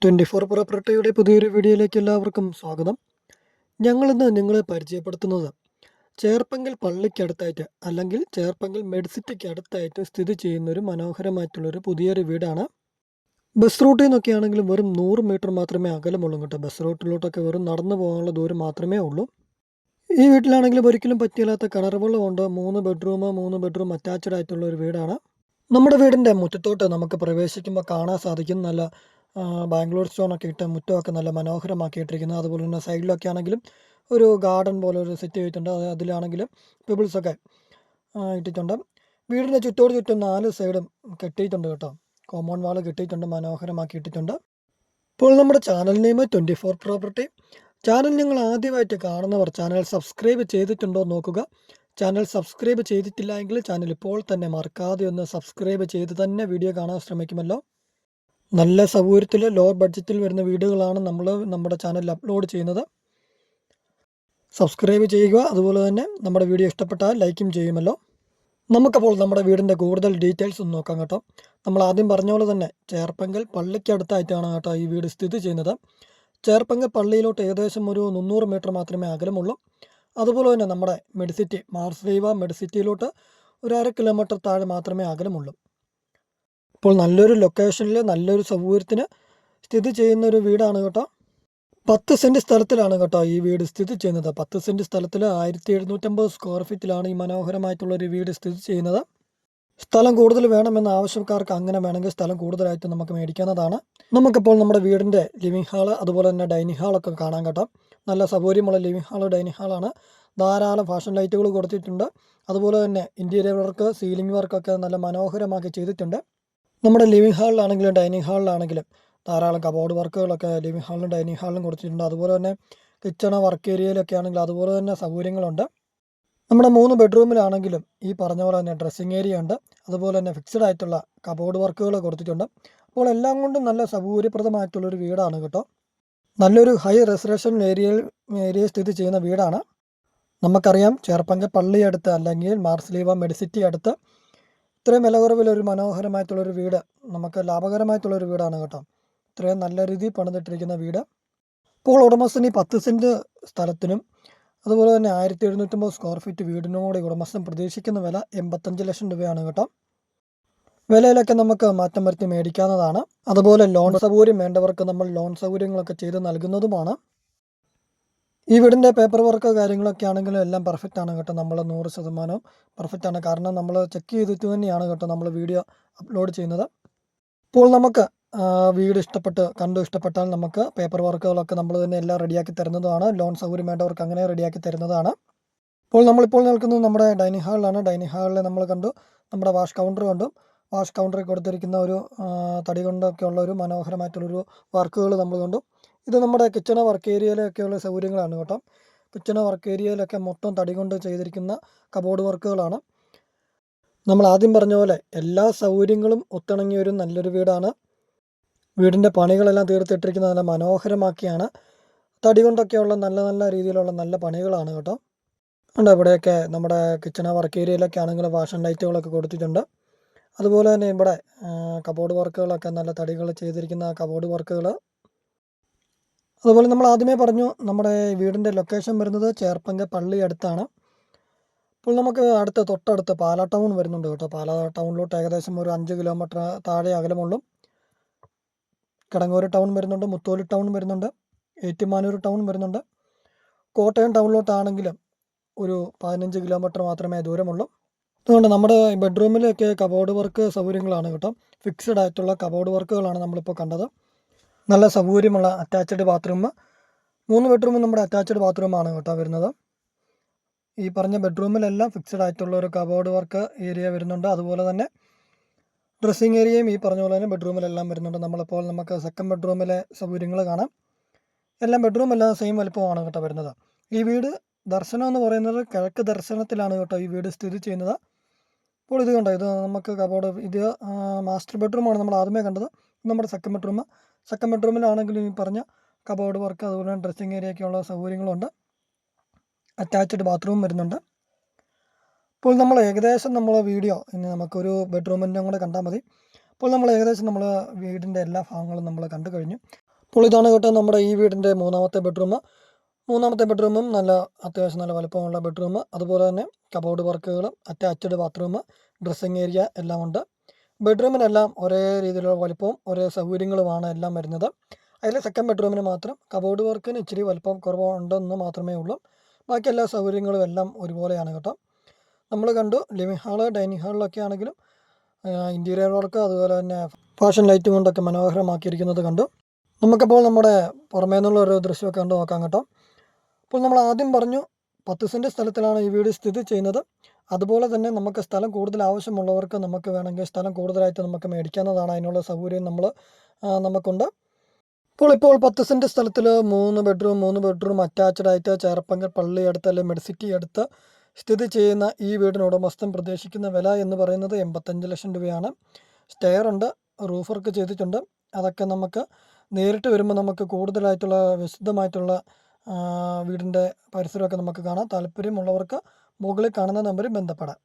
24 പ്രോപ്പർട്ടിയുടെ പുതിയൊരു വീഡിയോയിലേക്ക് എല്ലാവർക്കും സ്വാഗതം. ഞങ്ങളിന്ന് നിങ്ങളെ പരിചയപ്പെടുത്തുന്നത് ചേർപ്പങ്കൽ പള്ളിക്കടുത്തായിട്ട് അല്ലെങ്കിൽ ചേർപ്പങ്കൽ മെഡിസിറ്റിക്ക് അടുത്തായിട്ട് സ്ഥിതി ചെയ്യുന്നൊരു മനോഹരമായിട്ടുള്ളൊരു പുതിയൊരു വീടാണ്. ബസ് റൂട്ടിൽ നിന്നൊക്കെ ആണെങ്കിലും വെറും 100 മീറ്റർ മാത്രമേ അകലമുള്ളൂ കേട്ടോ. ബസ് റൂട്ടിലോട്ടൊക്കെ വെറും നടന്നു പോകാനുള്ള ദൂരം മാത്രമേ ഉള്ളൂ. ഈ വീട്ടിലാണെങ്കിലും ഒരിക്കലും പറ്റിയില്ലാത്ത കിണർ വെള്ളമുണ്ട്. 3 ബെഡ്റൂം അറ്റാച്ച്ഡ് ആയിട്ടുള്ള ഒരു വീടാണ്. നമ്മുടെ വീടിൻ്റെ മുറ്റത്തോട്ട് നമുക്ക് പ്രവേശിക്കുമ്പോൾ കാണാൻ സാധിക്കും നല്ല ബാംഗ്ലൂർ സ്റ്റോണൊക്കെ ഇട്ട് മുറ്റമൊക്കെ നല്ല മനോഹരമാക്കിയിട്ടിരിക്കുന്നത്. അതുപോലെ തന്നെ സൈഡിലൊക്കെ ആണെങ്കിലും ഒരു ഗാർഡൻ പോലെ ഒരു സെറ്റ് ചെയ്തിട്ടുണ്ട്. അതിലാണെങ്കിലും പെബിൾസൊക്കെ ഇട്ടിട്ടുണ്ട്. വീടിൻ്റെ ചുറ്റും 4 സൈഡും കെട്ടിയിട്ടുണ്ട് കേട്ടോ. കോമ്പൗണ്ട് വാൾ കെട്ടിയിട്ടുണ്ട്, മനോഹരമാക്കി ഇട്ടിട്ടുണ്ട്. ഇപ്പോൾ നമ്മുടെ ചാനൽ നെയിം 24 പ്രോപ്പർട്ടി. ചാനൽ നിങ്ങൾ ആദ്യമായിട്ട് കാണുന്നവർ ചാനൽ സബ്സ്ക്രൈബ് ചെയ്തിട്ടുണ്ടോ നോക്കുക. ചാനൽ സബ്സ്ക്രൈബ് ചെയ്തിട്ടില്ല എങ്കിൽ ചാനൽ ഇപ്പോൾ തന്നെ മറക്കാതെ ഒന്ന് സബ്സ്ക്രൈബ് ചെയ്ത് തന്നെ വീഡിയോ കാണാൻ ശ്രമിക്കുമല്ലോ. നല്ല സൗകര്യത്തിൽ ലോ ബഡ്ജറ്റിൽ വരുന്ന വീഡിയോകളാണ് നമ്മൾ നമ്മുടെ ചാനലിൽ അപ്ലോഡ് ചെയ്യുന്നത്. സബ്സ്ക്രൈബ് ചെയ്യുക. അതുപോലെ തന്നെ നമ്മുടെ വീഡിയോ ഇഷ്ടപ്പെട്ടാൽ ലൈക്കും ചെയ്യുമല്ലോ. നമുക്കപ്പോൾ നമ്മുടെ വീടിൻ്റെ കൂടുതൽ ഡീറ്റെയിൽസ് ഒന്ന് നോക്കാം കേട്ടോ. നമ്മൾ ആദ്യം പറഞ്ഞ പോലെ തന്നെ ചേർപ്പങ്കൽ പള്ളിക്കടുത്തായിട്ടാണ് കേട്ടോ ഈ വീട് സ്ഥിതി ചെയ്യുന്നത്. ചേർപ്പങ്കൽ പള്ളിയിലോട്ട് ഏകദേശം ഒരു 300 മീറ്റർ മാത്രമേ അകലമുള്ളൂ. അതുപോലെ തന്നെ നമ്മുടെ മെഡിസിറ്റി മാർസ്ലീവ മെഡിസിറ്റിയിലോട്ട് ഒരു 1/2 കിലോമീറ്റർ താഴെ മാത്രമേ അകലമുള്ളൂ. ഇപ്പോൾ നല്ലൊരു ലൊക്കേഷനിൽ നല്ലൊരു സൗകര്യത്തിന് സ്ഥിതി ചെയ്യുന്ന ഒരു വീടാണ് കേട്ടോ. 10 സെൻറ്റ് സ്ഥലത്തിലാണ് കേട്ടോ ഈ വീട് സ്ഥിതി ചെയ്യുന്നത്. 10 സെൻറ്റ് സ്ഥലത്തിൽ 1750 സ്ക്വയർ ഫീറ്റിലാണ് ഈ മനോഹരമായിട്ടുള്ളൊരു വീട് സ്ഥിതി ചെയ്യുന്നത്. സ്ഥലം കൂടുതൽ വേണമെന്ന ആവശ്യക്കാർക്ക് അങ്ങനെ വേണമെങ്കിൽ സ്ഥലം കൂടുതലായിട്ട് നമുക്ക് മേടിക്കാവുന്നതാണ്. നമുക്കിപ്പോൾ നമ്മുടെ വീടിൻ്റെ ലിവിങ് ഹാള് അതുപോലെ തന്നെ ഡൈനിങ് ഹാളൊക്കെ കാണാൻ കേട്ടോ. നല്ല സൗകര്യമുള്ള ലിവിങ് ഹാള് ഡൈനിങ് ഹാളാണ്. ധാരാളം ഫാഷൻ ലൈറ്റുകൾ കൊടുത്തിട്ടുണ്ട്. അതുപോലെ തന്നെ ഇൻറ്റീരിയർ വർക്ക് സീലിംഗ് വർക്കൊക്കെ നല്ല മനോഹരമാക്കി ചെയ്തിട്ടുണ്ട്. നമ്മുടെ ലിവിങ് ഹാളിലാണെങ്കിലും ഡൈനിങ് ഹാളിലാണെങ്കിലും ധാരാളം കബോർഡ് വർക്കുകളൊക്കെ ലിവിങ് ഹാളിലും ഡൈനിങ് ഹാളിലും കൊടുത്തിട്ടുണ്ട്. അതുപോലെ തന്നെ കിച്ചൺ വർക്ക് ഏരിയയിലൊക്കെ ആണെങ്കിൽ അതുപോലെ തന്നെ സൗകര്യങ്ങളുണ്ട്. നമ്മുടെ 3 ബെഡ്റൂമിലാണെങ്കിലും ഈ പറഞ്ഞ പോലെ തന്നെ ഡ്രസ്സിങ് ഏരിയ ഉണ്ട്. അതുപോലെ തന്നെ ഫിക്സഡ് ആയിട്ടുള്ള കബോർഡ് വർക്കുകൾ കൊടുത്തിട്ടുണ്ട്. അപ്പോൾ എല്ലാം കൊണ്ടും നല്ല സൗകര്യപ്രദമായിട്ടുള്ളൊരു വീടാണ് കേട്ടോ. നല്ലൊരു ഹൈ റെസിഡൻഷ്യൽ ഏരിയ സ്ഥിതി ചെയ്യുന്ന വീടാണ്. നമുക്കറിയാം ചേർപ്പങ്കൽ പള്ളി അടുത്ത് അല്ലെങ്കിൽ മാർസ്ലീവ മെഡിസിറ്റി അടുത്ത് ഇത്രയും വില കുറവിലൊരു മനോഹരമായിട്ടുള്ളൊരു വീട് നമുക്ക് ലാഭകരമായിട്ടുള്ളൊരു വീടാണ് കേട്ടോ. ഇത്രയും നല്ല രീതിയിൽ പണിതിട്ടിരിക്കുന്ന വീട്. ഇപ്പോൾ ഉടമസ്ഥന് 10 സെൻറ്റ് സ്ഥലത്തിനും അതുപോലെ തന്നെ 1750 സ്ക്വയർ ഫീറ്റ് വീടിനോട് ഉടമസ്ഥൻ പ്രതീക്ഷിക്കുന്ന വില 85 ലക്ഷം രൂപയാണ് കേട്ടോ. വിലയിലൊക്കെ നമുക്ക് മാറ്റം വരുത്തി മേടിക്കാവുന്നതാണ്. അതുപോലെ ലോൺ സൗകര്യം വേണ്ടവർക്ക് നമ്മൾ ലോൺ സൗകര്യങ്ങളൊക്കെ ചെയ്ത് നൽകുന്നതുമാണ്. ഈ വീടിൻ്റെ പേപ്പർ വർക്ക് കാര്യങ്ങളൊക്കെ ആണെങ്കിലും എല്ലാം പെർഫെക്റ്റ് ആണ് കേട്ടോ. നമ്മൾ 100% പെർഫെക്റ്റ് ആണ്. കാരണം നമ്മൾ ചെക്ക് ചെയ്തിട്ട് തന്നെയാണ് കേട്ടോ നമ്മൾ വീഡിയോ അപ്ലോഡ് ചെയ്യുന്നത്. ഇപ്പോൾ നമുക്ക് വീട് ഇഷ്ടപ്പെട്ടാൽ നമുക്ക് പേപ്പർ വർക്കുകളൊക്കെ നമ്മൾ തന്നെ എല്ലാം റെഡിയാക്കി തരുന്നതാണ്. ലോൺ സൗകര്യം വേണ്ടവർക്ക് അങ്ങനെ റെഡിയാക്കി തരുന്നതാണ്. നമ്മളിപ്പോൾ നിൽക്കുന്നത് നമ്മുടെ ഡൈനിങ് ഹാളിലാണ്. ഡൈനിങ് ഹാളിൽ നമ്മൾ കണ്ടു നമ്മുടെ വാഷ് കൗണ്ടർ കണ്ടു. വാഷ് കൗണ്ടറിൽ കൊടുത്തിരിക്കുന്ന ഒരു തടി കൊണ്ടൊക്കെ ഉള്ള ഒരു മനോഹരമായിട്ടുള്ളൊരു വർക്കുകൾ നമ്മൾ കണ്ടു. ഇത് നമ്മുടെ കിച്ചൺ വർക്ക് ഏരിയയിലൊക്കെയുള്ള സൗകര്യങ്ങളാണ് കേട്ടോ. കിച്ചൺ വർക്ക് ഏരിയയിലൊക്കെ മൊത്തം തടി കൊണ്ട് ചെയ്തിരിക്കുന്ന കബോർഡ് വർക്കുകളാണ്. നമ്മൾ ആദ്യം പറഞ്ഞ പോലെ എല്ലാ സൗകര്യങ്ങളും ഒത്തിണങ്ങിയ ഒരു നല്ലൊരു വീടാണ്. വീടിൻ്റെ പണികളെല്ലാം തീർത്തിട്ടിരിക്കുന്നത് നല്ല മനോഹരമാക്കിയാണ്. തടി കൊണ്ടൊക്കെയുള്ള നല്ല രീതിയിലുള്ള നല്ല പണികളാണ് കേട്ടോ. ഉണ്ട് ഇവിടെയൊക്കെ നമ്മുടെ കിച്ചൺ വർക്ക് ഏരിയയിലൊക്കെ ആണെങ്കിൽ ഫാഷൻ ലൈറ്റുകളൊക്കെ കൊടുത്തിട്ടുണ്ട്. അതുപോലെ തന്നെ ഇവിടെ കബോർഡ് വർക്കുകളൊക്കെ നല്ല തടികൾ ചെയ്തിരിക്കുന്ന കബോർഡ് വർക്കുകൾ. അതുപോലെ നമ്മൾ ആദ്യമേ പറഞ്ഞു നമ്മുടെ വീടിൻ്റെ ലൊക്കേഷൻ വരുന്നത് ചേർപ്പങ്കൽ പള്ളി അടുത്താണ്. ഇപ്പോൾ നമുക്ക് തൊട്ടടുത്ത് പാലാ ടൗൺ വരുന്നുണ്ട് കേട്ടോ. പാലാ ടൗണിലോട്ട് ഏകദേശം ഒരു 5 കിലോമീറ്റർ താഴെ അകലമുള്ളൂ. കിടങ്ങൂർ ടൗൺ വരുന്നുണ്ട്, മുത്തോലി ടൗൺ വരുന്നുണ്ട്, ഏറ്റുമാനൂർ ടൗൺ വരുന്നുണ്ട്. കോട്ടയം ടൗണിലോട്ടാണെങ്കിലും ഒരു 15 കിലോമീറ്റർ മാത്രമേ ദൂരമുള്ളൂ. അതുകൊണ്ട് നമ്മുടെ ബെഡ്റൂമിലൊക്കെ കബോർഡ് വർക്ക് സൗകര്യങ്ങളാണ് കേട്ടോ. ഫിക്സഡ് ആയിട്ടുള്ള കബോർഡ് വർക്കുകളാണ് നമ്മളിപ്പോൾ കണ്ടത്. നല്ല സൗകര്യമുള്ള അറ്റാച്ച്ഡ് ബാത്റൂം. 3 ബെഡ്റൂമും നമ്മുടെ അറ്റാച്ച്ഡ് ബാത്റൂമാണ് കേട്ടോ വരുന്നത്. ഈ പറഞ്ഞ ബെഡ്റൂമിലെല്ലാം ഫിക്സഡ് ആയിട്ടുള്ള ഒരു കബോർഡ് വർക്ക് ഏരിയ വരുന്നുണ്ട്. അതുപോലെ തന്നെ ഡ്രസ്സിങ് ഏരിയയും ഈ പറഞ്ഞ പോലെ തന്നെ ബെഡ്റൂമിലെല്ലാം വരുന്നുണ്ട്. നമുക്ക് സെക്കൻഡ് ബെഡ്റൂമിലെ സൗകര്യങ്ങൾ കാണാം. ബെഡ്റൂമെല്ലാം സെയിം വലുപ്പമാണ് കേട്ടോ വരുന്നത്. ഈ വീട് ദർശനം എന്ന് പറയുന്നത് കിഴക്ക് ദർശനത്തിലാണ് കേട്ടോ ഈ വീട് സ്ഥിതി ചെയ്യുന്നത്. അപ്പോൾ ഇത് കണ്ടോ, ഇത് നമുക്ക് കബോർഡ്, ഇത് മാസ്റ്റർ ബെഡ്റൂമാണ് നമ്മൾ ആദ്യമേ കണ്ടത്. നമ്മുടെ സെക്കൻഡ് ബെഡ്റൂമിലാണെങ്കിലും ഈ പറഞ്ഞ കബോർഡ് വർക്ക് അതുപോലെ തന്നെ ഡ്രസ്സിങ് ഏരിയയൊക്കെയുള്ള സൗകര്യങ്ങളുണ്ട്. അറ്റാച്ച്ഡ് ബാത്റൂം വരുന്നുണ്ട്. ഇപ്പോൾ നമ്മൾ ഏകദേശം വീഡിയോ ഇനി നമുക്കൊരു ബെഡ്റൂമിൻ്റെ കൂടെ കണ്ടാൽ മതി. അപ്പോൾ നമ്മൾ ഏകദേശം വീടിൻ്റെ എല്ലാ ഭാഗങ്ങളും നമ്മൾ കണ്ടു കഴിഞ്ഞു. അപ്പോൾ ഇതാണ് കേട്ടോ നമ്മുടെ ഈ വീടിൻ്റെ മൂന്നാമത്തെ ബെഡ്റൂമും അത്യാവശ്യം നല്ല വലുപ്പമുള്ള ബെഡ്റൂം, അതുപോലെ തന്നെ കബോർഡ് വർക്കുകളും അറ്റാച്ച്ഡ് ബാത്റൂം, ഡ്രസ്സിങ് ഏരിയ എല്ലാം ഉണ്ട്. ബെഡ്റൂമിനെല്ലാം ഒരേ രീതിയിലുള്ള വലുപ്പവും ഒരേ സൗകര്യങ്ങളുമാണ് എല്ലാം വരുന്നത്. അതിൽ സെക്കൻഡ് ബെഡ്റൂമിന് മാത്രം കബോർഡ് വർക്കിന് ഇച്ചിരി വലുപ്പം കുറവുണ്ടെന്ന് മാത്രമേ ഉള്ളൂ. ബാക്കി എല്ലാ സൗകര്യങ്ങളും എല്ലാം ഒരുപോലെയാണ് കേട്ടോ. നമ്മൾ കണ്ടു ലിവിങ് ഹാള്, ഡൈനിങ് ഹാളിലൊക്കെ ആണെങ്കിലും ഇൻറ്റീരിയർ വർക്ക് അതുപോലെ തന്നെ ഫാഷൻ ലൈറ്റും കൊണ്ടൊക്കെ മനോഹരമാക്കിയിരിക്കുന്നത് കണ്ടു. നമുക്കപ്പോൾ നമ്മുടെ പുറമേ നിന്നുള്ള ഒരു ദൃശ്യമൊക്കെ കണ്ടു നോക്കാം കേട്ടോ. അപ്പോൾ നമ്മൾ ആദ്യം പറഞ്ഞു 10 സെൻറ്റ് സ്ഥലത്തിലാണ് ഈ വീട് സ്ഥിതി ചെയ്യുന്നത്. അതുപോലെ തന്നെ നമുക്ക് സ്ഥലം കൂടുതൽ ആവശ്യമുള്ളവർക്ക് നമുക്ക് വേണമെങ്കിൽ സ്ഥലം കൂടുതലായിട്ട് നമുക്ക് മേടിക്കാവുന്നതാണ്. അതിനുള്ള സൗകര്യം നമുക്കുണ്ട്. ഇപ്പോൾ 10 സെൻറ്റ് സ്ഥലത്തിൽ 3 ബെഡ്റൂം അറ്റാച്ച്ഡ് ആയിട്ട് ചേർപ്പങ്കൽ പള്ളി അടുത്ത് അല്ലെങ്കിൽ മെഡിസിറ്റി അടുത്ത് സ്ഥിതി ചെയ്യുന്ന ഈ വീടിന് ഉടമസ്ഥൻ പ്രതീക്ഷിക്കുന്ന വില എന്ന് പറയുന്നത് 85 ലക്ഷം രൂപയാണ്. സ്റ്റെയർ ഉണ്ട്, റൂഫ് വർക്ക് ചെയ്തിട്ടുണ്ട്. അതൊക്കെ നമുക്ക് നേരിട്ട് വരുമ്പോൾ നമുക്ക് കൂടുതലായിട്ടുള്ള വിശദമായിട്ടുള്ള വീടിൻ്റെ പരിസരമൊക്കെ നമുക്ക് കാണാം. താല്പര്യമുള്ളവർക്ക് മുകളിൽ കാണുന്ന നമ്പറിൽ ബന്ധപ്പെടാം.